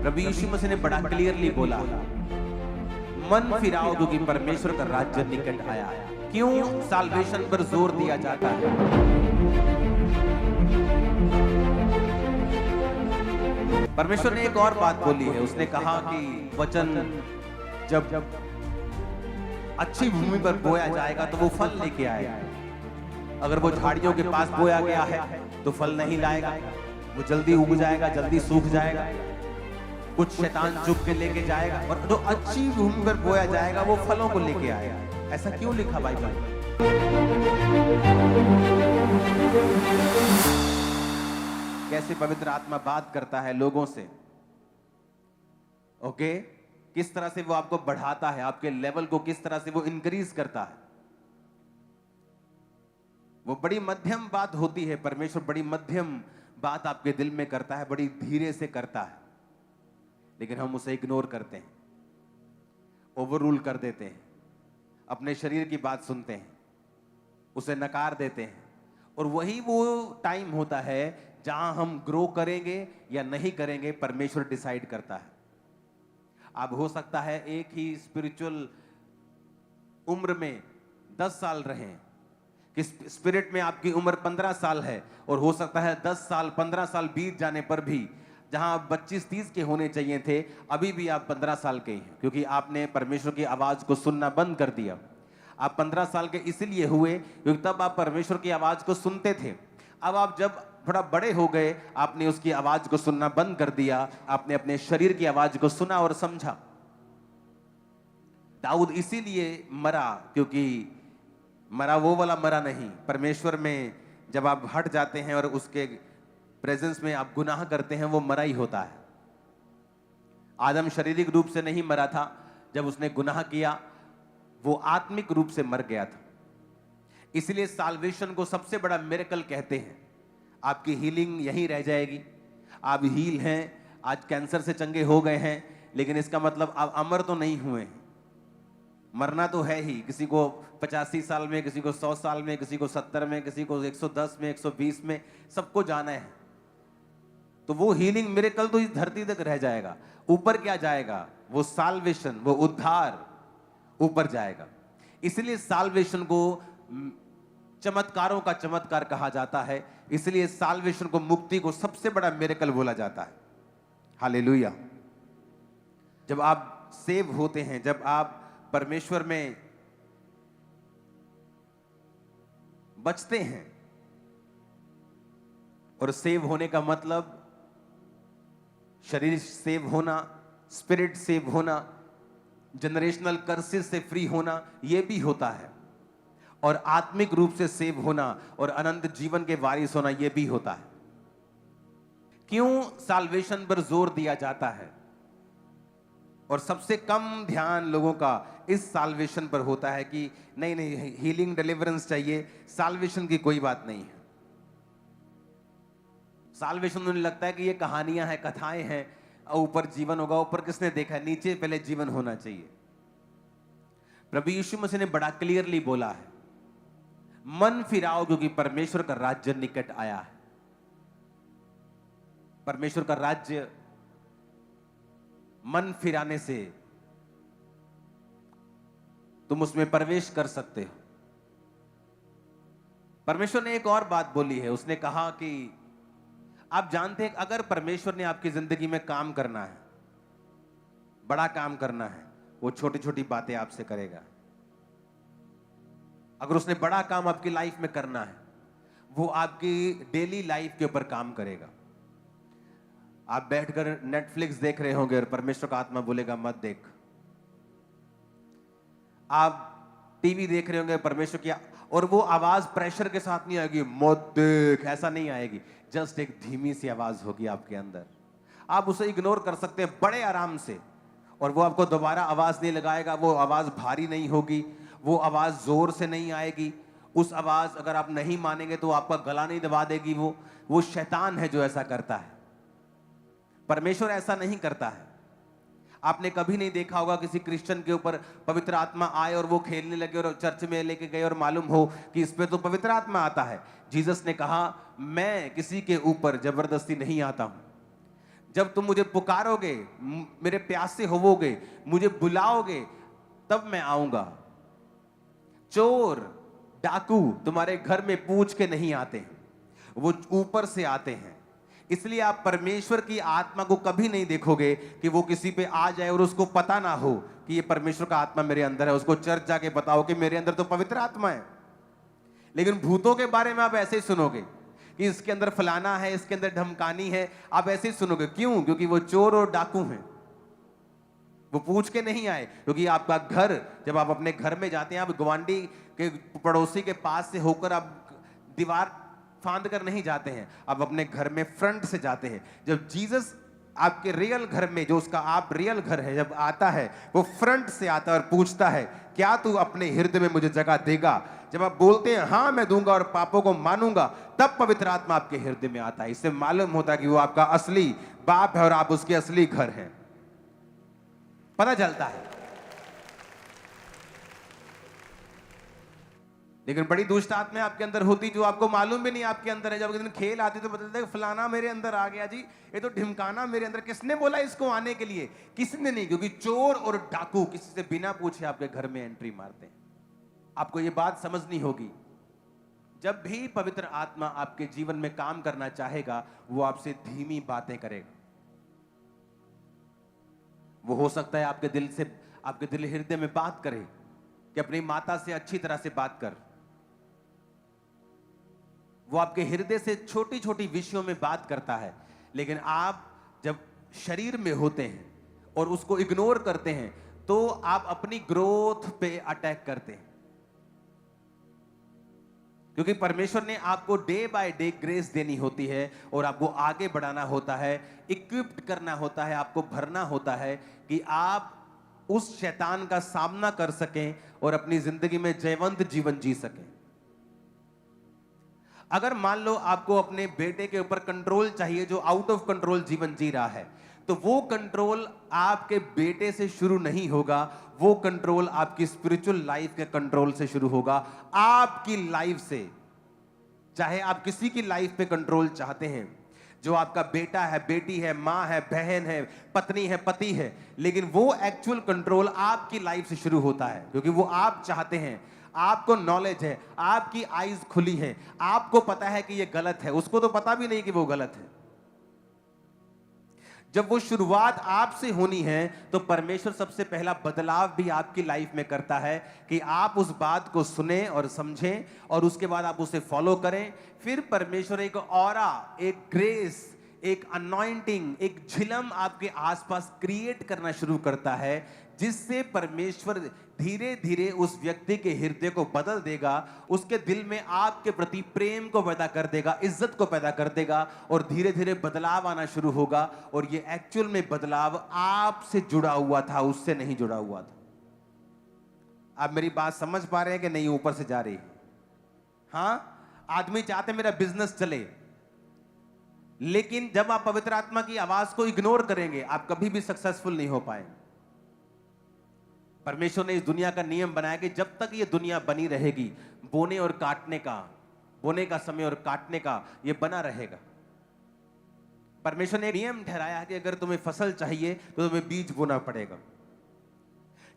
प्रभु यीशु मसीह ने बड़ा क्लियरली बोला, मन फिराओ क्योंकि परमेश्वर का राज्य निकट आया है। क्यों साल्वेशन पर जोर दिया जाता है? परमेश्वर ने एक और बात बोली है, उसने कहा कि वचन जब अच्छी भूमि पर बोया जाएगा तो वो फल लेके आएगा। अगर वो झाड़ियों के पास बोया गया है तो फल नहीं लाएगा, वो जल्दी उग जाएगा, जल्दी सूख जाएगा, कुछ शैतान चुप के लेके जाएगा। और जो अच्छी भूमि पर बोया जाएगा वो फलों को लेके आएगा। ऐसा क्यों लिखा बाइबल में? कैसे पवित्र आत्मा बात करता है लोगों से, ओके? किस तरह से वो आपको बढ़ाता है, आपके लेवल को किस तरह से वो इंक्रीज करता है। वो बड़ी मध्यम बात होती है। परमेश्वर बड़ी मध्यम बात आपके दिल में करता है, बड़ी धीरे से करता है, लेकिन हम उसे इग्नोर करते हैं, ओवर रूल कर देते हैं, अपने शरीर की बात सुनते हैं, उसे नकार देते हैं। और वही वो टाइम होता है जहां हम ग्रो करेंगे या नहीं करेंगे, परमेश्वर डिसाइड करता है। अब हो सकता है एक ही स्पिरिचुअल उम्र में 10 साल रहें, कि स्पिरिट में आपकी उम्र 15 साल है, और हो सकता है 10 साल 15 साल बीत जाने पर भी जहां आप 25-30 के होने चाहिए थे, अभी भी आप 15 साल के हैं, क्योंकि आपने परमेश्वर की आवाज को सुनना बंद कर दिया। आप 15 साल के इसलिए हुए क्योंकि तब आप परमेश्वर की आवाज को सुनते थे। अब आप जब थोड़ा बड़े हो गए, आपने उसकी आवाज को सुनना बंद कर दिया, आपने अपने शरीर की आवाज को सुना और समझा। दाऊद इसीलिए मरा, क्योंकि मरा वो वाला मरा नहीं, परमेश्वर में जब आप हट जाते हैं और उसके प्रेजेंस में आप गुनाह करते हैं, वो मरा ही होता है। आदम शारीरिक रूप से नहीं मरा था, जब उसने गुनाह किया वो आत्मिक रूप से मर गया था। इसलिए साल्वेशन को सबसे बड़ा मिरेकल कहते हैं। आपकी हीलिंग यहीं रह जाएगी। आप हील हैं, आज कैंसर से चंगे हो गए हैं, लेकिन इसका मतलब आप अमर तो नहीं हुए हैं। मरना तो है ही, किसी को 85 साल में, किसी को 100 साल में, किसी को 70 में, किसी को 110 में, 120 में, सबको जाना है। तो वो हीलिंग मिरेकल तो इस धरती तक रह जाएगा। ऊपर क्या जाएगा? वो साल्वेशन, वो उद्धार ऊपर जाएगा। इसलिए साल्वेशन को चमत्कारों का चमत्कार कहा जाता है। इसलिए साल्वेशन को, मुक्ति को सबसे बड़ा मिरेकल बोला जाता है। हालेलुया। जब आप सेव होते हैं, जब आप परमेश्वर में बचते हैं, और सेव होने का मतलब शरीर सेव होना, स्पिरिट सेव होना, जनरेशनल कर्सेस से फ्री होना, यह भी होता है। और आत्मिक रूप से सेव होना और अनंत जीवन के वारिस होना, यह भी होता है। क्यों साल्वेशन पर जोर दिया जाता है? और सबसे कम ध्यान लोगों का इस साल्वेशन पर होता है कि नहीं नहीं, हीलिंग डिलीवरेंस चाहिए, साल्वेशन की कोई बात नहीं है। साल्वेशन उन्हें लगता है कि ये कहानियां हैं, कथाएं हैं, ऊपर जीवन होगा। ऊपर किसने देखा? नीचे पहले जीवन होना चाहिए। प्रभु यीशु मसीह ने बड़ा क्लियरली बोला है, मन फिराओ क्योंकि परमेश्वर का राज्य निकट आया है। परमेश्वर का राज्य मन फिराने से तुम उसमें प्रवेश कर सकते हो। परमेश्वर ने एक और बात बोली है, उसने कहा कि आप जानते हैं अगर परमेश्वर ने आपकी जिंदगी में काम करना है, बड़ा काम करना है, वो छोटी छोटी बातें आपसे करेगा। अगर उसने बड़ा काम आपकी लाइफ में करना है, वो आपकी डेली लाइफ के ऊपर काम करेगा। आप बैठकर नेटफ्लिक्स देख रहे होंगे और परमेश्वर का आत्मा बोलेगा मत देख। आप टीवी देख रहे होंगे, परमेश्वर की, और वो आवाज प्रेशर के साथ नहीं आएगी, मत देख, ऐसा नहीं आएगी। जस्ट एक धीमी सी आवाज होगी आपके अंदर। आप उसे इग्नोर कर सकते हैं बड़े आराम से, और वो आपको दोबारा आवाज नहीं लगाएगा। वो आवाज भारी नहीं होगी, वो आवाज जोर से नहीं आएगी। उस आवाज, अगर आप नहीं मानेंगे तो आपका गला नहीं दबा देगी। वो शैतान है जो ऐसा करता है। परमेश्वर ऐसा नहीं करता है। आपने कभी नहीं देखा होगा किसी क्रिश्चियन के ऊपर पवित्र आत्मा आए और वो खेलने लगे और चर्च में लेके गए और मालूम हो कि इस पे तो पवित्र आत्मा आता है। जीसस ने कहा, मैं किसी के ऊपर जबरदस्ती नहीं आता हूं। जब तुम मुझे पुकारोगे, मेरे प्यासे होवोगे, मुझे बुलाओगे, तब मैं आऊंगा। चोर डाकू तुम्हारे घर में पूछ के नहीं आते हैं, वो ऊपर से आते हैं। इसलिए आप परमेश्वर की आत्मा को कभी नहीं देखोगे कि वो किसी पे आ जाए और उसको पता ना हो कि ये परमेश्वर का आत्मा मेरे अंदर है। उसको चर्च जाके बताओ कि मेरे अंदर तो पवित्र आत्मा है। लेकिन भूतों के बारे में आप ऐसे ही सुनोगे कि इसके अंदर फलाना है, इसके अंदर धमकानी है, आप ऐसे ही सुनोगे। क्यों? क्योंकि वो चोर और डाकू हैं, वो पूछ के नहीं आए। क्योंकि आपका घर, जब आप अपने घर में जाते हैं, आप गवांडी के पड़ोसी के पास से होकर आप दीवार फांद कर नहीं जाते हैं, आप अपने घर में फ्रंट से जाते हैं। जब जीसस आपके रियल घर में, जो उसका आप रियल घर है, जब आता है, वो फ्रंट से आता है और पूछता है, क्या तू अपने हृदय में मुझे जगह देगा? जब आप बोलते हैं हाँ मैं दूंगा और पापों को मानूंगा, तब पवित्र आत्मा आपके हृदय में आता है। इससे मालूम होता है कि वो आपका असली बाप है और आप उसके असली घर हैं। पता चलता है। लेकिन बड़ी दुष्ट आत्मा आपके अंदर होती, जो आपको मालूम भी नहीं आपके अंदर है। जब एक दिन खेल आती तो पता चलता है फलाना मेरे अंदर आ गया जी, ये तो ढिमकाना मेरे अंदर। किसने बोला इसको आने के लिए? किसने नहीं, क्योंकि चोर और डाकू किसी से बिना पूछे आपके घर में एंट्री मारते हैं। आपको ये बात समझनी होगी। जब भी पवित्र आत्मा आपके जीवन में काम करना चाहेगा, वो आपसे धीमी बातें करेगा। वो हो सकता है आपके दिल से, आपके दिल हृदय में बात करे कि अपनी माता से अच्छी तरह से बात कर। वो आपके हृदय से छोटी छोटी विषयों में बात करता है। लेकिन आप जब शरीर में होते हैं और उसको इग्नोर करते हैं, तो आप अपनी ग्रोथ पे अटैक करते हैं। क्योंकि परमेश्वर ने आपको डे बाय डे ग्रेस देनी होती है और आपको आगे बढ़ाना होता है, इक्विप्ड करना होता है, आपको भरना होता है कि आप उस शैतान का सामना कर सकें और अपनी जिंदगी में जयवंत जीवन जी सकें। अगर मान लो आपको अपने बेटे के ऊपर कंट्रोल चाहिए, जो आउट ऑफ कंट्रोल जीवन जी रहा है, तो वो कंट्रोल आपके बेटे से शुरू नहीं होगा, वो कंट्रोल आपकी स्पिरिचुअल लाइफ के कंट्रोल से शुरू होगा, आपकी लाइफ से। चाहे आप किसी की लाइफ पे कंट्रोल चाहते हैं, जो आपका बेटा है, बेटी है, मां है, बहन है, पत्नी है, पति है, लेकिन वो एक्चुअल कंट्रोल आपकी लाइफ से शुरू होता है। क्योंकि वो आप चाहते हैं, आपको नॉलेज है, आपकी आईज खुली है, आपको पता है कि ये गलत है, उसको तो पता भी नहीं कि वो गलत है। जब वो शुरुआत आपसे होनी है, तो परमेश्वर सबसे पहला बदलाव भी आपकी लाइफ में करता है कि आप उस बात को सुने और समझें और उसके बाद आप उसे फॉलो करें। फिर परमेश्वर एक ऑरा, एक ग्रेस, एक अनॉइंटिंग, एक झिलम आपके आसपास क्रिएट करना शुरू करता है, जिससे परमेश्वर धीरे धीरे उस व्यक्ति के हृदय को बदल देगा, उसके दिल में आपके प्रति प्रेम को पैदा कर देगा, इज्जत को पैदा कर देगा और धीरे धीरे बदलाव आना शुरू होगा। और ये एक्चुअल में बदलाव आपसे जुड़ा हुआ था, उससे नहीं जुड़ा हुआ था। आप मेरी बात समझ पा रहे हैं कि नहीं? ऊपर से जा रही है। हाँ, आदमी चाहते मेरा बिजनेस चले, लेकिन जब आप पवित्र आत्मा की आवाज को इग्नोर करेंगे, आप कभी भी सक्सेसफुल नहीं हो पाएंगे। परमेश्वर ने इस दुनिया का नियम बनाया कि जब तक ये दुनिया बनी रहेगी, बोने और काटने का, बोने का समय और काटने का ये बना रहेगा। परमेश्वर ने एक नियम ठहराया है कि अगर तुम्हें फसल चाहिए तो तुम्हें बीज बोना पड़ेगा।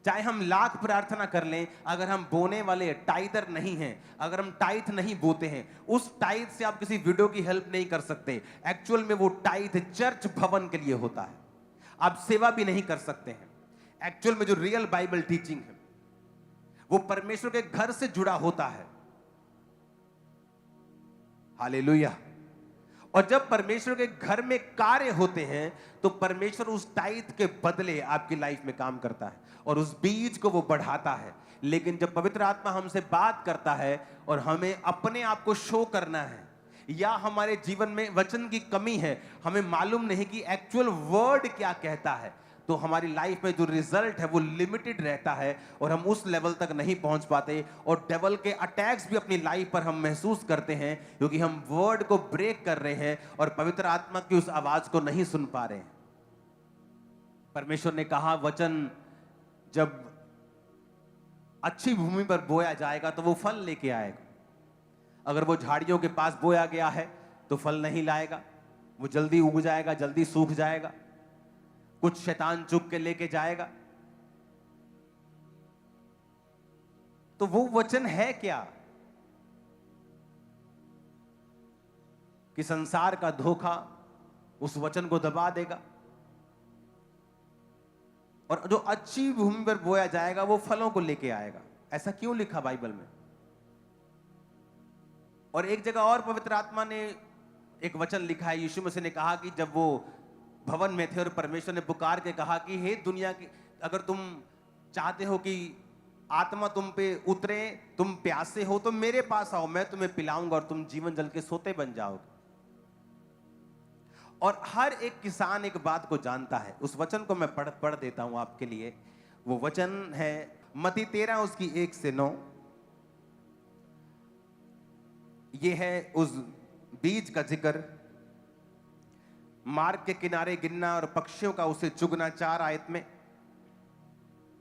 चाहे हम लाख प्रार्थना कर लें, अगर हम बोने वाले टाइदर नहीं हैं, अगर हम टाइथ नहीं बोते हैं, उस टाइथ से आप किसी विडो की हेल्प नहीं कर सकते। एक्चुअल में वो टाइथ चर्च भवन के लिए होता है, आप सेवा भी नहीं कर सकते हैं। एक्चुअल में जो रियल बाइबल टीचिंग है, वो परमेश्वर के घर से जुड़ा होता है। हालेलुया। और जब परमेश्वर के घर में कार्य होते हैं, तो परमेश्वर उस टाइथ के बदले आपकी लाइफ में काम करता है और उस बीज को वो बढ़ाता है। लेकिन जब पवित्र आत्मा हमसे बात करता है और हमें अपने आप को शो करना है, या हमारे जीवन में वचन की कमी है, हमें मालूम नहीं कि एक्चुअल वर्ड क्या कहता है, तो हमारी लाइफ में जो रिजल्ट है वो लिमिटेड रहता है और हम उस लेवल तक नहीं पहुंच पाते। और डेवल के अटैक्स भी अपनी लाइफ पर हम महसूस करते हैं, क्योंकि हम वर्ड को ब्रेक कर रहे हैं और पवित्र आत्मा की उस आवाज को नहीं सुन पा रहे हैं। परमेश्वर ने कहा, वचन जब अच्छी भूमि पर बोया जाएगा तो वो फल लेके आएगा। अगर वो झाड़ियों के पास बोया गया है तो फल नहीं लाएगा। वो जल्दी उग जाएगा, जल्दी सूख जाएगा, कुछ शैतान चुग के लेके जाएगा। तो वो वचन है क्या कि संसार का धोखा उस वचन को दबा देगा, और जो अच्छी भूमि पर बोया जाएगा वो फलों को लेके आएगा। ऐसा क्यों लिखा बाइबल में? और एक जगह और पवित्र आत्मा ने एक वचन लिखा है, यीशु मसीह ने कहा कि जब वो भवन में थे और परमेश्वर ने पुकार के कहा कि हे दुनिया की, अगर तुम चाहते हो कि आत्मा तुम पे उतरे, तुम प्यासे हो, तो मेरे पास आओ, मैं तुम्हें पिलाऊंगा और तुम जीवन जल के सोते बन जाओगे। और हर एक किसान एक बात को जानता है। उस वचन को मैं पढ़ देता हूं आपके लिए। वो वचन है मत्ती 13 उसकी 1 से 9। ये है उस बीज का जिक्र, मार्ग के किनारे गिरना और पक्षियों का उसे चुगना 4 आयत में।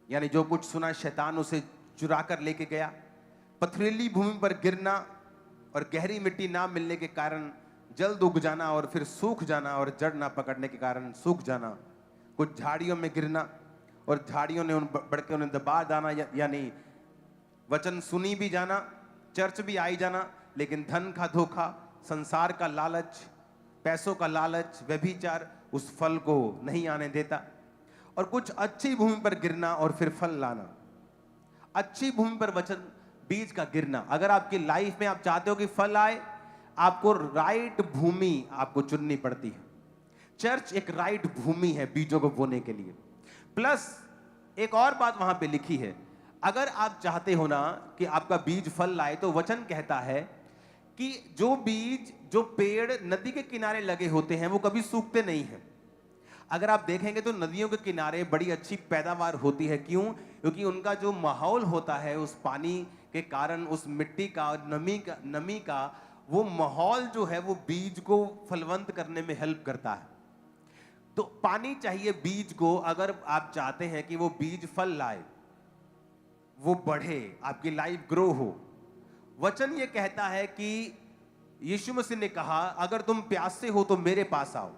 यानी जो कुछ सुना शैतान उसे चुरा कर लेके गया। पथरीली भूमि पर गिरना और गहरी मिट्टी ना मिलने के कारण जल्द उग जाना और फिर सूख जाना, और जड़ ना पकड़ने के कारण सूख जाना। कुछ झाड़ियों में गिरना और झाड़ियों ने बढ़ के उन्हें दबा जाना, यानी वचन सुनी भी जाना, चर्च भी आई जाना, लेकिन धन का धोखा, संसार का लालच, पैसों का लालच, व्यभिचार उस फल को नहीं आने देता। और कुछ अच्छी भूमि पर गिरना और फिर फल लाना। अच्छी भूमि पर वचन बीज का गिरना। अगर आपकी लाइफ में आप चाहते हो कि फल आए, आपको राइट भूमि आपको चुननी पड़ती है। चर्च एक राइट भूमि है बीजों को बोने के लिए। प्लस एक और बात वहां पे लिखी है, अगर आप चाहते हो ना कि आपका बीज फल लाए, तो वचन कहता है कि जो बीज, जो पेड़ नदी के किनारे लगे होते हैं वो कभी सूखते नहीं हैं। अगर आप देखेंगे तो नदियों के किनारे बड़ी अच्छी पैदावार होती है। क्यों? क्योंकि उनका जो माहौल होता है, उस पानी के कारण, उस मिट्टी का, नमी का वो माहौल जो है वो बीज को फलवंत करने में हेल्प करता है। तो पानी चाहिए बीज को, अगर आप चाहते हैं कि वो बीज फल लाए, वो बढ़े, आपकी लाइफ ग्रो हो। वचन ये कहता है कि यीशु मसीह ने कहा, अगर तुम प्यासे हो तो मेरे पास आओ,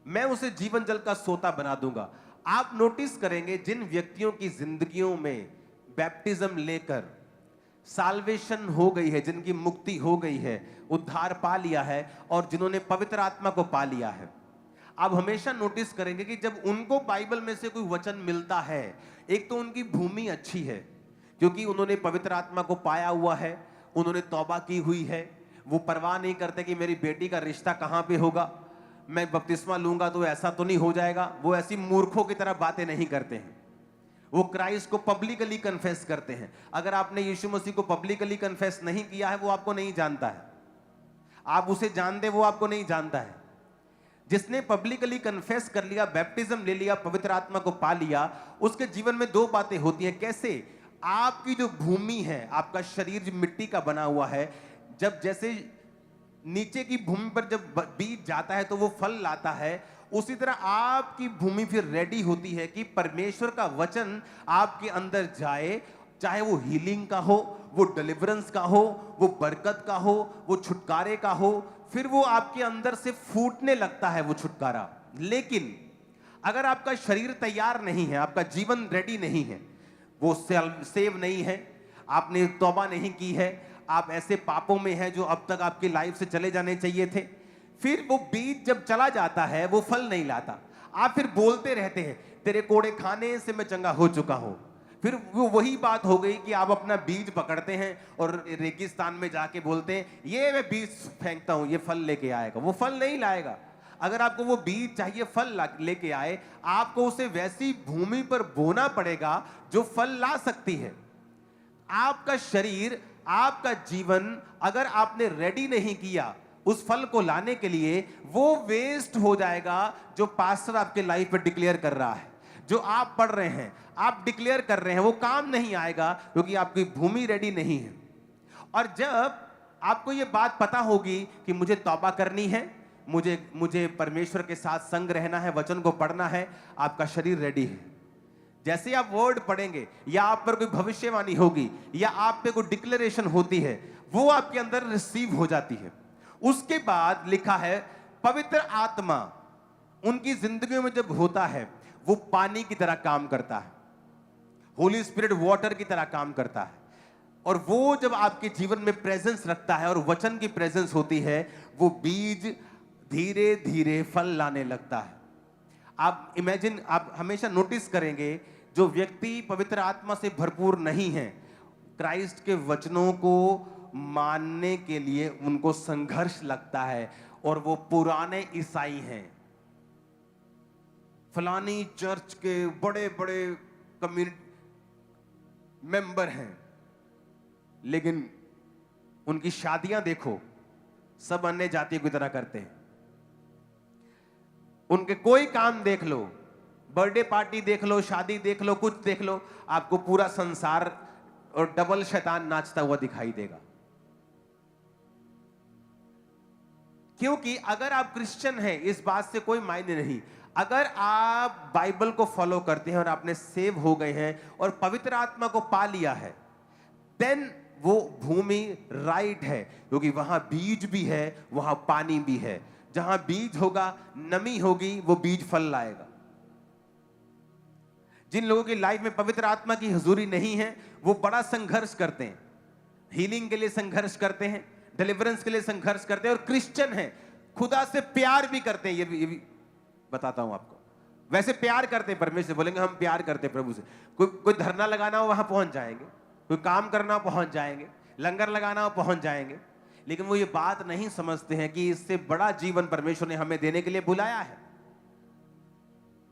मैं उसे जीवन जल का सोता बना दूंगा। आप नोटिस करेंगे जिन व्यक्तियों की जिंदगियों में बैप्टिज्म लेकर साल्वेशन हो गई है, जिनकी मुक्ति हो गई है, उद्धार पा लिया है, और जिन्होंने पवित्र आत्मा को पा लिया है, आप हमेशा नोटिस करेंगे कि जब उनको बाइबल में से कोई वचन मिलता है, एक तो उनकी भूमि अच्छी है क्योंकि उन्होंने पवित्र आत्मा को पाया हुआ है, उन्होंने तौबा की हुई है, वो परवाह नहीं करते कि मेरी बेटी का रिश्ता कहां पे होगा, मैं बपतिस्मा लूंगा तो ऐसा तो नहीं हो जाएगा। वो ऐसी मूर्खों की तरह बातें नहीं करते हैं। वो क्राइस्ट को पब्लिकली कन्फेस करते हैं। अगर आपने यीशु मसीह को पब्लिकली कन्फेस नहीं किया है, वो आपको नहीं जानता है। आप उसे जानते, वो आपको नहीं जानता है। जिसने पब्लिकली कन्फेस कर लिया, बैप्टिज्म ले लिया, पवित्र आत्मा को पा लिया, उसके जीवन में 2 बातें होती हैं। कैसे? आपकी जो भूमि है, आपका शरीर जो मिट्टी का बना हुआ है, जब जैसे नीचे की भूमि पर जब बीज जाता है तो वो फल लाता है, उसी तरह आपकी भूमि फिर रेडी होती है कि परमेश्वर का वचन आपके अंदर जाए, चाहे वो हीलिंग का हो, वो डिलीवरेंस का हो, वो बरकत का हो, वो छुटकारे का हो, फिर वो आपके अंदर से फूटने लगता है वो छुटकारा। लेकिन अगर आपका शरीर तैयार नहीं है, आपका जीवन रेडी नहीं है, वो सेव नहीं है, आपने तौबा नहीं की है, आप ऐसे पापों में हैं जो अब तक आपकी लाइफ से चले जाने चाहिए थे, फिर वो बीज जब चला जाता है वो फल नहीं लाता। आप फिर बोलते रहते हैं, तेरे कोड़े खाने से मैं चंगा हो चुका हूं। फिर वो वही बात हो गई कि आप अपना बीज पकड़ते हैं और रेगिस्तान में जाके बोलते हैं, ये मैं बीज फेंकता हूं, ये फल लेके आएगा। वो फल नहीं लाएगा। अगर आपको वो बीज चाहिए फल लेके आए, आपको उसे वैसी भूमि पर बोना पड़ेगा जो फल ला सकती है। आपका शरीर, आपका जीवन अगर आपने रेडी नहीं किया उस फल को लाने के लिए, वो वेस्ट हो जाएगा जो पास्टर आपके लाइफ में डिक्लेयर कर रहा है, जो आप पढ़ रहे हैं, आप डिक्लेयर कर रहे हैं, वो काम नहीं आएगा क्योंकि आपकी भूमि रेडी नहीं है। और जब आपको ये बात पता होगी कि मुझे तौबा करनी है, मुझे परमेश्वर के साथ संग रहना है, वचन को पढ़ना है, आपका शरीर रेडी है। जैसे आप वर्ड पढ़ेंगे या आप पर कोई भविष्यवाणी होगी या आप पे कोई डिक्लेरेशन होती है, वो आपके अंदर रिसीव हो जाती है। उसके बाद लिखा है पवित्र आत्मा उनकी जिंदगी में जब होता है वो पानी की तरह काम करता है, होली स्पिरिट वाटर की तरह काम करता है। और वो जब आपके जीवन में प्रेजेंस रखता है और वचन की प्रेजेंस होती है, वो बीज धीरे धीरे फल लाने लगता है। आप इमेजिन, आप हमेशा नोटिस करेंगे जो व्यक्ति पवित्र आत्मा से भरपूर नहीं है, क्राइस्ट के वचनों को मानने के लिए उनको संघर्ष लगता है। और वो पुराने ईसाई हैं, फलानी चर्च के बड़े बड़े कम्युनिटी मेंबर हैं, लेकिन उनकी शादियां देखो सब अन्य जातियों की तरह करते हैं। उनके कोई काम देख लो, बर्थडे पार्टी देख लो, शादी देख लो, कुछ देख लो, आपको पूरा संसार और डबल शैतान नाचता हुआ दिखाई देगा। क्योंकि अगर आप क्रिश्चियन हैं इस बात से कोई मायने नहीं, अगर आप बाइबल को फॉलो करते हैं और आपने सेव हो गए हैं और पवित्र आत्मा को पा लिया है, देन वो भूमि राइट है, क्योंकि वहां बीज भी है, वहां पानी भी है। जहां बीज होगा, नमी होगी, वो बीज फल लाएगा। जिन लोगों की लाइफ में पवित्र आत्मा की हुजूरी नहीं है, वो बड़ा संघर्ष करते हैं, हीलिंग के लिए संघर्ष करते हैं, डिलीवरेंस के लिए संघर्ष करते हैं, और क्रिश्चियन हैं, खुदा से प्यार भी करते हैं। ये भी बताता हूं आपको, वैसे प्यार करते हैं परमेश्वर से, बोलेंगे हम प्यार करते हैं प्रभु से। कोई धरना लगाना हो वहां पहुंच जाएंगे, कोई काम करना हो पहुंच जाएंगे, लंगर लगाना हो पहुंच जाएंगे, लेकिन वो ये बात नहीं समझते हैं कि इससे बड़ा जीवन परमेश्वर ने हमें देने के लिए बुलाया है।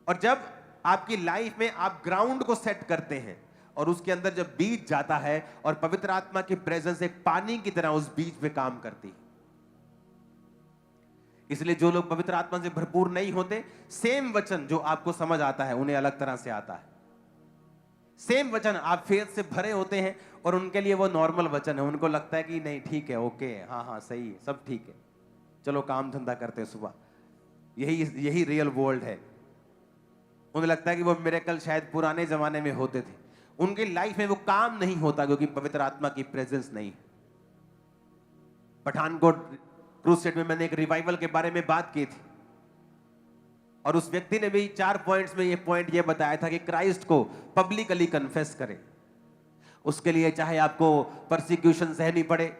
और जब आपकी लाइफ में आप ग्राउंड को सेट करते हैं और उसके अंदर जब बीज जाता है और पवित्र आत्मा की प्रेजेंस एक पानी की तरह उस बीज पे काम करती है। इसलिए जो लोग पवित्र आत्मा से भरपूर नहीं होते, सेम वचन जो आपको समझ आता है उन्हें अलग तरह से आता है। सेम वचन आप फेथ से भरे होते हैं और उनके लिए वो नॉर्मल वचन है, उनको लगता है कि नहीं ठीक है, ओके है, हाँ हाँ सही है, सब ठीक है, चलो काम धंधा करते हैं सुबह। यही रियल वर्ल्ड है। उन्हें लगता है कि वो मिरेकल शायद पुराने जमाने में होते थे, उनकी लाइफ में वो काम नहीं होता क्योंकि पवित्र आत्मा की प्रेजेंस नहीं है। पठानकोट क्रूसेड में मैंने एक रिवाइवल के बारे में बात की थी और उस व्यक्ति ने भी 4 पॉइंट्स में ये बताया था कि क्राइस्ट को पब्लिकली कन्फेस करें। उसके लिए चाहे आपको परसिक्यूशन सहनी पड़े,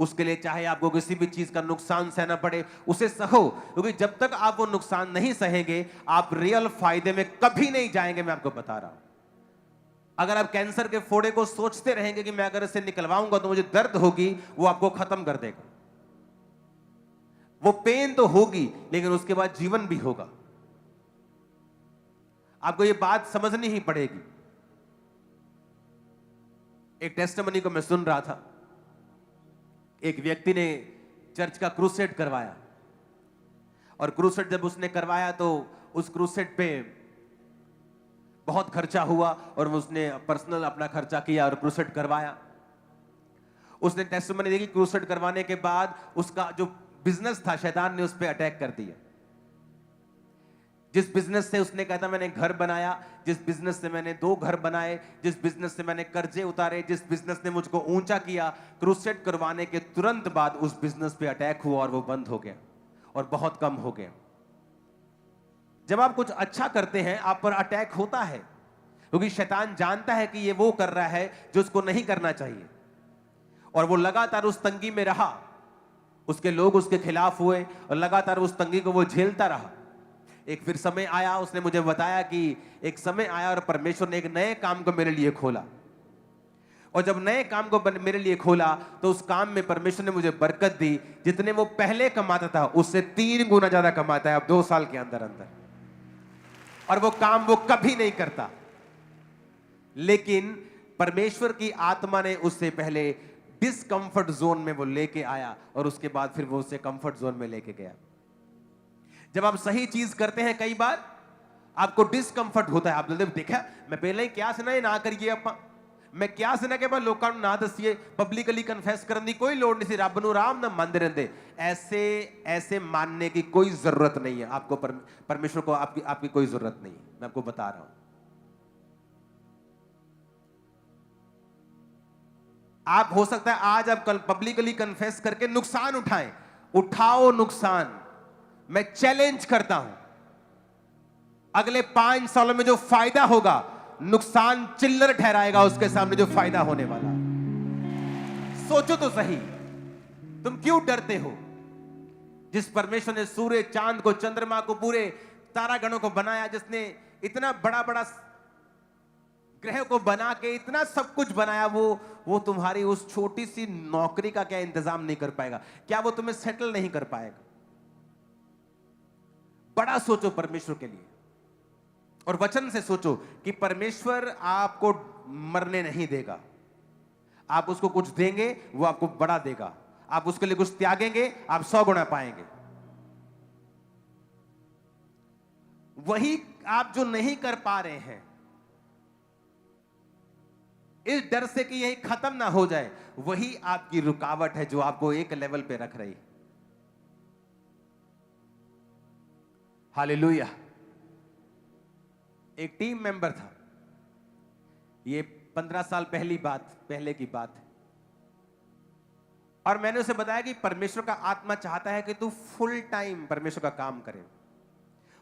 उसके लिए चाहे आपको किसी भी चीज का नुकसान सहना पड़े, उसे सहो, क्योंकि जब तक आप वो नुकसान नहीं सहेंगे आप रियल फायदे में कभी नहीं जाएंगे। मैं आपको बता रहा हूं, अगर आप कैंसर के फोड़े को सोचते रहेंगे कि मैं अगर इसे निकलवाऊंगा तो मुझे दर्द होगी, वो आपको खत्म कर देगा। वो पेन तो होगी लेकिन उसके बाद जीवन भी होगा। आपको ये बात समझनी ही पड़ेगी। एक टेस्टिमनी को मैं सुन रहा था, एक व्यक्ति ने चर्च का क्रूसेड करवाया और क्रूसेड जब उसने करवाया तो उस क्रूसेड पे बहुत खर्चा हुआ और उसने पर्सनल अपना खर्चा किया और क्रूसेड करवाया। उसने टेस्टिमनी दी कि क्रूसेड करवाने के बाद उसका जो बिजनेस था, शैतान ने उस पर अटैक कर दिया। जिस बिजनेस से उसने कहा था मैंने घर बनाया, जिस बिजनेस से मैंने 2 घर बनाए, जिस बिजनेस से मैंने कर्जे उतारे, जिस बिजनेस ने मुझको ऊंचा किया, क्रूसेड करवाने के तुरंत बाद उस बिजनेस पे अटैक हुआ और वो बंद हो गया और बहुत कम हो गया। जब आप कुछ अच्छा करते हैं आप पर अटैक होता है, क्योंकि शैतान जानता है कि ये वो कर रहा है जो उसको नहीं करना चाहिए, और वो लगातार उस तंगी में रहा। उसके लोग उसके खिलाफ हुए और लगातार उस तंगी को वो झेलता रहा। एक फिर समय आया, उसने मुझे बताया कि एक समय आया और परमेश्वर ने एक नए काम को मेरे लिए खोला, और जब नए काम को मेरे लिए खोला तो उस काम में परमेश्वर ने मुझे बरकत दी। जितने वो पहले कमाता था उससे 3 गुना ज्यादा कमाता है अब 2 साल के अंदर अंदर, और वो काम वो कभी नहीं करता। लेकिन परमेश्वर की आत्मा ने उससे पहले डिस्कंफर्ट जोन में वो लेके आया और उसके बाद फिर वो उसे कंफर्ट जोन में लेके गया। जब आप सही चीज करते हैं कई बार आपको डिस्कंफर्ट होता है। आप देखा मैं पहले ही क्या सुना ना करिए, आप मैं क्या सुना के बाद लोगों ना दसिए, पब्लिकली कन्फेस करने की कोई लोड़ नहीं सी, रब नूं राम ना मनदे रहंदे। ऐसे मानने की कोई जरूरत नहीं है आपको, परमेश्वर को आपकी कोई जरूरत नहीं है। मैं आपको बता रहा हूं, आप हो सकता है आज आप कल पब्लिकली कन्फेस करके नुकसान उठाएं उठाओ नुकसान। मैं चैलेंज करता हूं, अगले 5 सालों में जो फायदा होगा, नुकसान चिल्लर ठहराएगा उसके सामने जो फायदा होने वाला। सोचो तो सही, तुम क्यों डरते हो? जिस परमेश्वर ने सूर्य, चांद को, चंद्रमा को, पूरे तारागणों को बनाया, जिसने इतना बड़ा बड़ा ग्रह को बना के इतना सब कुछ बनाया, वो तुम्हारी उस छोटी सी नौकरी का क्या इंतजाम नहीं कर पाएगा? क्या वो तुम्हें सेटल नहीं कर पाएगा? बड़ा सोचो परमेश्वर के लिए, और वचन से सोचो कि परमेश्वर आपको मरने नहीं देगा। आप उसको कुछ देंगे, वो आपको बड़ा देगा। आप उसके लिए कुछ त्यागेंगे, आप 100 गुना पाएंगे। वही आप जो नहीं कर पा रहे हैं, इस डर से कि यही खत्म ना हो जाए, वही आपकी रुकावट है जो आपको एक लेवल पे रख रही। हालेलुया। एक टीम मेंबर था, ये 15 साल पहले की बात है, और मैंने उसे बताया कि परमेश्वर का आत्मा चाहता है कि तू फुल टाइम परमेश्वर का काम करे।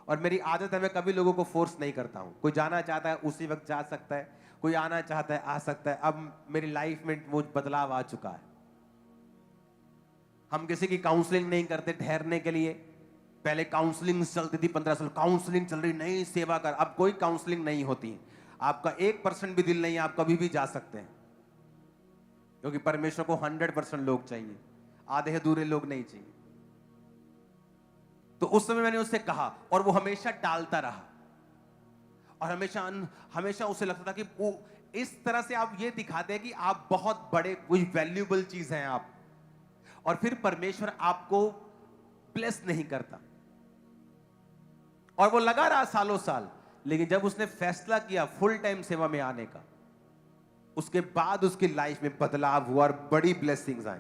और मेरी आदत है, मैं कभी लोगों को फोर्स नहीं करता हूं। कोई जाना चाहता है उसी वक्त जा सकता है, कोई आना चाहता है आ सकता है। अब मेरी लाइफ में वो बदलाव आ चुका है। हम किसी की काउंसलिंग नहीं करते ठहरने के लिए। पहले काउंसलिंग चलती थी, 15 साल काउंसलिंग चल रही, नहीं सेवा कर। अब कोई काउंसलिंग नहीं होती। आपका 1% भी दिल नहीं, आप कभी भी जा सकते हैं, क्योंकि परमेश्वर को 100% लोग चाहिए, आधे अधूरे लोग नहीं चाहिए। तो उस समय मैंने उससे कहा, और वो हमेशा टालता रहा, और हमेशा उसे लगता था कि वो इस तरह से आप ये दिखाते हैं कि आप बहुत बड़े, कोई वैल्यूएबल चीज हैं आप, और फिर परमेश्वर आपको ब्लेस नहीं करता। और वो लगा रहा सालों साल, लेकिन जब उसने फैसला किया फुल टाइम सेवा में आने का, उसके बाद उसकी लाइफ में बदलाव हुआ और बड़ी ब्लेसिंग्स आई।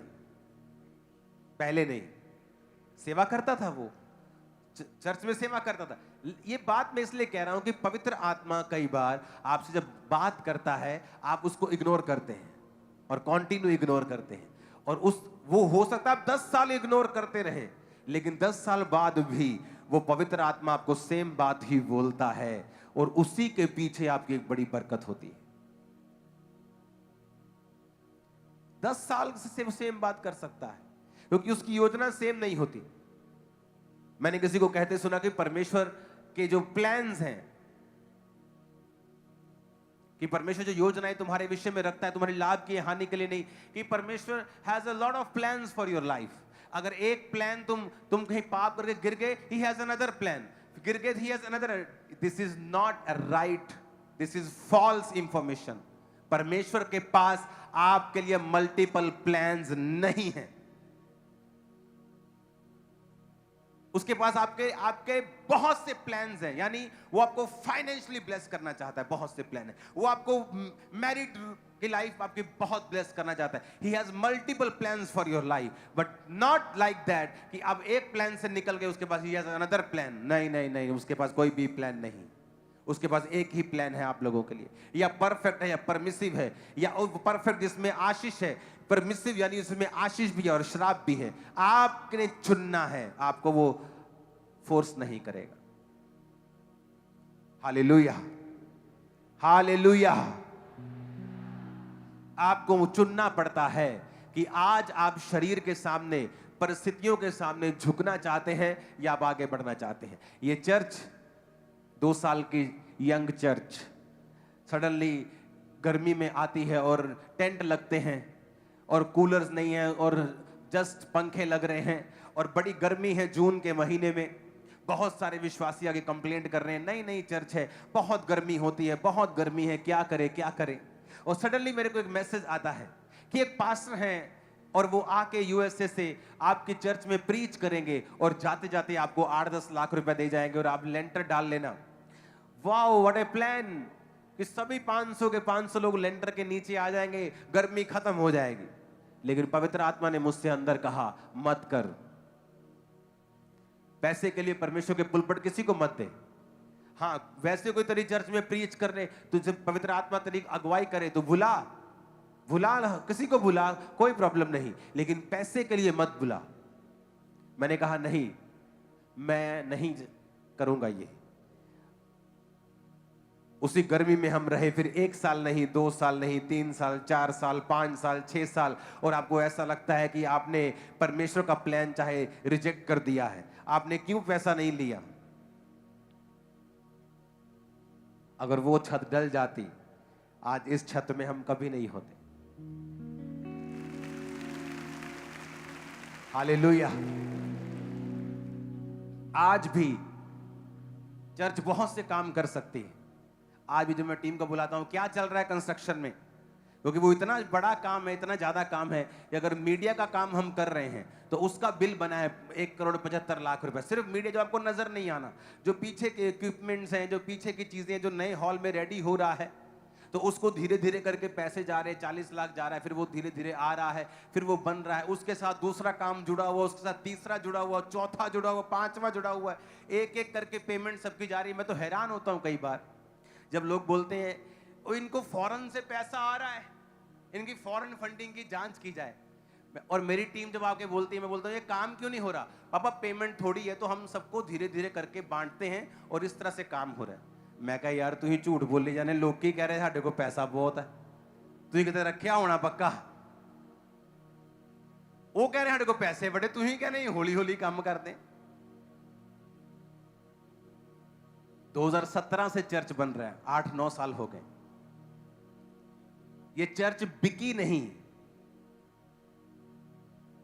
पहले नहीं, सेवा करता था, वो चर्च में सेवा करता था। ये बात मैं इसलिए कह रहा हूं कि पवित्र आत्मा कई बार आपसे जब बात करता है, आप उसको इग्नोर करते हैं और कंटिन्यू इग्नोर करते हैं, और वो हो सकता है आप 10 साल इग्नोर करते रहे, लेकिन 10 साल बाद भी वो पवित्र आत्मा आपको सेम बात ही बोलता है, और उसी के पीछे आपकी एक बड़ी बरकत होती है। 10 साल से वो सेम बात कर सकता है, क्योंकि उसकी योजना सेम नहीं होती। मैंने किसी को कहते सुना कि परमेश्वर के जो प्लान्स हैं, कि परमेश्वर जो योजनाएं तुम्हारे विषय में रखता है, तुम्हारे लाभ की हानि के लिए नहीं, कि परमेश्वर has a lot of plans for your life. अगर एक प्लान तुम कहीं पाप करके गिर गए, ही हैज अनदर प्लान, गिर गए ही has another. This is not a right, this is false information. परमेश्वर के पास आपके लिए मल्टीपल प्लान्स नहीं है। उसके पास आपके बहुत से प्लान्स हैं, यानी वो आपको फाइनेंशियली ब्लेस करना चाहता है, बहुत से प्लान है। वो आपको मैरिड की लाइफ आपकी बहुत ब्लेस करना चाहता है। He has multiple plans for your life, but not like that कि अब एक प्लान से निकल गए उसके पास ही हैज अनदर प्लान। नहीं नहीं नहीं, उसके पास कोई भी प्लान नहीं। उसके पास एक ही प्लान है आप लोगों के लिए, या परफेक्ट है या परमिसिव है, या परफेक्ट जिसमें आशीष है, परमिसिव यानी उसमें आशीष भी है और श्राप भी है। आपने चुनना है, आपको वो फोर्स नहीं करेगा। Hallelujah, hallelujah. आपको चुनना पड़ता है कि आज आप शरीर के सामने, परिस्थितियों के सामने झुकना चाहते हैं या आप आगे बढ़ना चाहते हैं। ये चर्च 2 साल की यंग चर्च सडनली गर्मी में आती है और टेंट लगते हैं और कूलर्स नहीं है और जस्ट पंखे लग रहे हैं और बड़ी गर्मी है जून के महीने में। बहुत सारे विश्वासी आगे कंप्लेंट कर रहे हैं, नहीं नहीं चर्च है, बहुत गर्मी होती है, बहुत गर्मी है, क्या करें क्या करें। और सडनली मेरे को एक मैसेज आता है कि एक पास्टर हैं और वो आके यूएसए से आपकी चर्च में प्रीच करेंगे और जाते जाते आपको 8-10 लाख रुपए दे जाएंगे और आप लेंटर डाल लेना। वाओ, व्हाट ए प्लान कि सभी 500 के 500 लोग लेंटर के नीचे आ जाएंगे, गर्मी खत्म हो जाएगी। लेकिन पवित्र आत्मा ने मुझसे अंदर कहा, मत कर। पैसे के लिए परमेश्वर के पुलपट किसी को मत दे। हाँ, वैसे कोई तेरी चर्च में प्रीच करने, तुझे पवित्र आत्मा तेरी अगुवाई करे तो बुला किसी को बुला, कोई प्रॉब्लम नहीं, लेकिन पैसे के लिए मत बुला। मैंने कहा नहीं, मैं नहीं करूंगा ये। उसी गर्मी में हम रहे, फिर 1 साल नहीं, 2 साल नहीं, 3 साल, 4 साल, 5 साल, 6 साल, और आपको ऐसा लगता है कि आपने परमेश्वर का प्लान चाहे रिजेक्ट कर दिया है। आपने क्यों पैसा नहीं लिया? अगर वो छत डल जाती, आज इस छत में हम कभी नहीं होते। हालेलुया। आज भी चर्च बहुत से काम कर सकती है। आज भी जब मैं टीम को बुलाता हूं, क्या चल रहा है कंस्ट्रक्शन में, क्योंकि वो इतना बड़ा काम है, इतना ज्यादा काम है कि अगर मीडिया का काम हम कर रहे हैं तो उसका बिल बना है 1,75,00,000 रुपए। सिर्फ मीडिया, जो आपको नजर नहीं आना, जो पीछे के इक्विपमेंट्स हैं, जो पीछे की चीजें, जो नए हॉल में रेडी हो रहा है, तो उसको धीरे धीरे करके पैसे जा रहे हैं, 40 लाख जा रहा है, फिर वो धीरे धीरे आ रहा है, फिर वो बन रहा है, उसके साथ दूसरा काम जुड़ा हुआ, उसके साथ तीसरा जुड़ा हुआ, चौथा जुड़ा हुआ, 5वां जुड़ा हुआ है, एक एक करके पेमेंट सबकी जा रही है। मैं तो हैरान होता हूं कई बार जब लोग बोलते हैं ओ इनको फॉरेन से पैसा आ रहा है, इनकी फॉरेन फंडिंग की जांच की जाए। और मेरी टीम जब आके बोलती है, मैं बोलता हूँ ये काम क्यों नहीं हो रहा? पापा पेमेंट थोड़ी है, तो हम सबको धीरे धीरे करके बांटते हैं और इस तरह से काम हो रहा है। मैं कहा यार तू ही झूठ बोली जाने, लोग की कह रहे साढ़े को पैसा बहुत है, तू ही कहते रखा होना पक्का। वो कह रहे साढ़े को पैसे बड़े, तू ही कह नहीं हौली हौली काम कर दे। 2017 से चर्च बन रहा है, 8-9 साल हो गए। ये चर्च बिकी नहीं।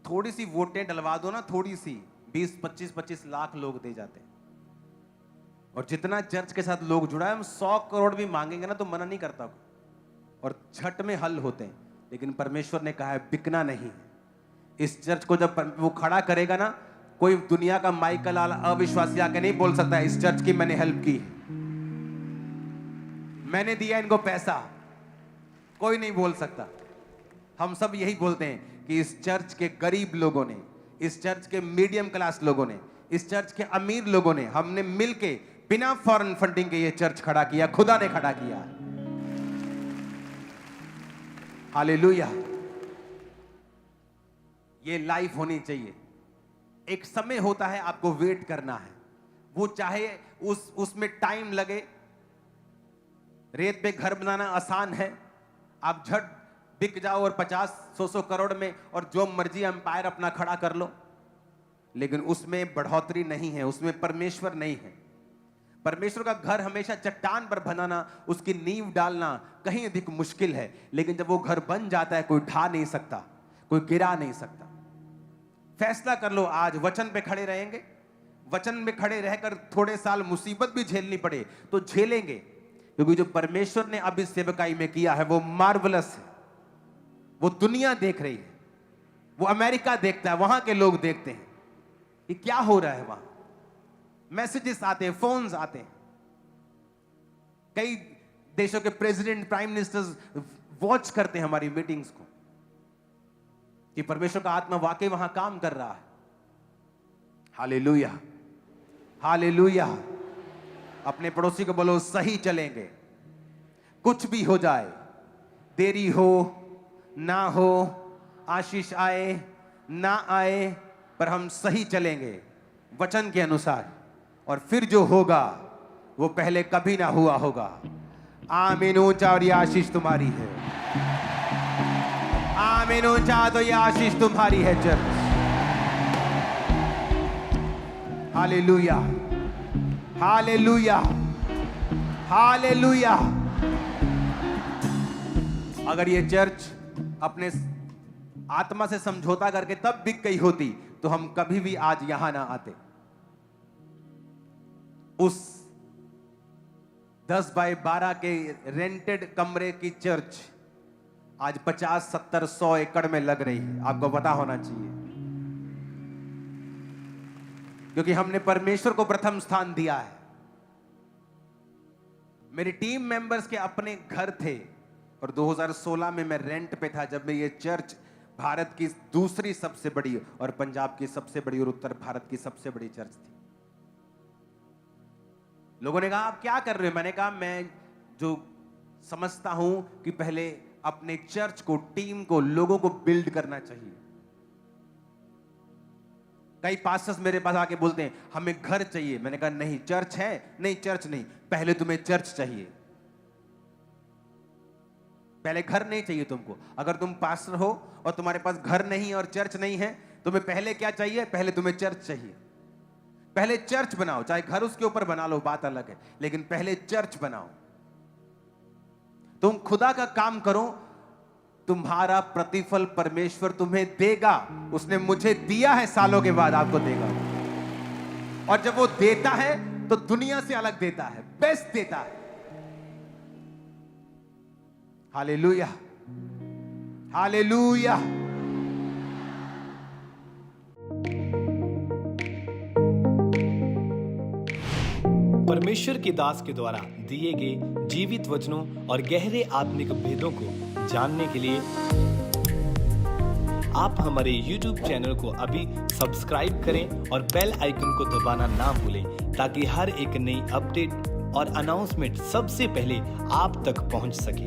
थोड़ी सी वोटें डलवा दो ना, थोड़ी सी 20-25 लाख लोग दे जाते हैं। और जितना चर्च के साथ लोग जुड़ा है, हम 100 करोड़ भी मांगेंगे ना तो मना नहीं करता, और झट में हल होते हैं। लेकिन परमेश्वर ने कहा है बिकना नहीं है। इस चर्च को जब वो खड़ा करेगा ना, कोई दुनिया का माइकल आला अविश्वासी आके नहीं बोल सकता इस चर्च की मैंने हेल्प की, मैंने दिया इनको पैसा, कोई नहीं बोल सकता। हम सब यही बोलते हैं कि इस चर्च के गरीब लोगों ने, इस चर्च के मीडियम क्लास लोगों ने, इस चर्च के अमीर लोगों ने, हमने मिलके बिना फॉरेन फंडिंग के ये चर्च खड़ा किया, खुदा ने खड़ा किया। हालेलुया। ये लाइफ होनी चाहिए। एक समय होता है, आपको वेट करना है, वो चाहे उसमें टाइम लगे। रेत पे घर बनाना आसान है, आप झट बिक जाओ और 50-100 करोड़ में और जो मर्जी एम्पायर अपना खड़ा कर लो, लेकिन उसमें बढ़ोतरी नहीं है, उसमें परमेश्वर नहीं है। परमेश्वर का घर हमेशा चट्टान पर बनाना, उसकी नींव डालना कहीं अधिक मुश्किल है, लेकिन जब वो घर बन जाता है कोई ढा नहीं सकता, कोई गिरा नहीं सकता। फैसला कर लो, आज वचन पे खड़े रहेंगे, वचन में खड़े रहकर थोड़े साल मुसीबत भी झेलनी पड़े तो झेलेंगे, क्योंकि जो परमेश्वर ने अब इस सेवकाई में किया है वो मार्वलस है। वो दुनिया देख रही है, वो अमेरिका देखता है, वहां के लोग देखते हैं कि क्या हो रहा है वहां। मैसेजेस आते हैं, फोन्स आते हैं, कई देशों के प्रेसिडेंट, प्राइम मिनिस्टर्स वॉच करते हैं हमारी मीटिंग्स को कि परमेश्वर का आत्मा वाकई वहां काम कर रहा है। Hallelujah, hallelujah. अपने पड़ोसी को बोलो सही चलेंगे, कुछ भी हो जाए, देरी हो ना हो, आशीष आए ना आए, पर हम सही चलेंगे वचन के अनुसार, और फिर जो होगा वो पहले कभी ना हुआ होगा। आमीन। ऊंचा, और ये आशीष तुम्हारी है। आमीन। ऊंचा, तो ये आशीष तुम्हारी है चर्च। Hallelujah, hallelujah, hallelujah. अगर ये चर्च अपने आत्मा से समझौता करके तब बिक गई होती तो हम कभी भी आज यहां ना आते। उस 10 बाय 12 के रेंटेड कमरे की चर्च आज 50, 70, 100 एकड़ में लग रही है। आपको पता होना चाहिए, क्योंकि हमने परमेश्वर को प्रथम स्थान दिया है। मेरी टीम मेंबर्स के अपने घर थे, और 2016 में मैं रेंट पे था, जब मैं ये चर्च भारत की दूसरी सबसे बड़ी और पंजाब की सबसे बड़ी और उत्तर भारत की सबसे बड़ी चर्च थी। लोगों ने कहा आप क्या कर रहे हो? मैंने कहा मैं जो समझता हूं कि पहले अपने चर्च को, टीम को, लोगों को बिल्ड करना चाहिए। कई पास्टर्स मेरे पास आके बोलते हैं हमें घर चाहिए। मैंने कहा नहीं, चर्च है? नहीं, चर्च नहीं, पहले तुम्हें चर्च चाहिए, पहले घर नहीं चाहिए तुमको। अगर तुम पास्टर हो और तुम्हारे पास घर नहीं और चर्च नहीं है, तुम्हें पहले क्या चाहिए? पहले तुम्हें चर्च चाहिए। पहले चर्च बनाओ, चाहे घर उसके ऊपर बना लो, बात अलग है, लेकिन पहले चर्च बनाओ। तुम खुदा का काम करो, तुम्हारा प्रतिफल परमेश्वर तुम्हें देगा। उसने मुझे दिया है, सालों के बाद आपको देगा। और जब वो देता है तो दुनिया से अलग देता है, बेस्ट देता है। Hallelujah, hallelujah. परमेश्वर के दास के द्वारा दिए गए जीवित वचनों और गहरे आत्मिक भेदों को जानने के लिए आप हमारे YouTube चैनल को अभी सब्सक्राइब करें और बेल आइकन को दबाना ना भूलें, ताकि हर एक नई अपडेट और अनाउंसमेंट सबसे पहले आप तक पहुंच सके।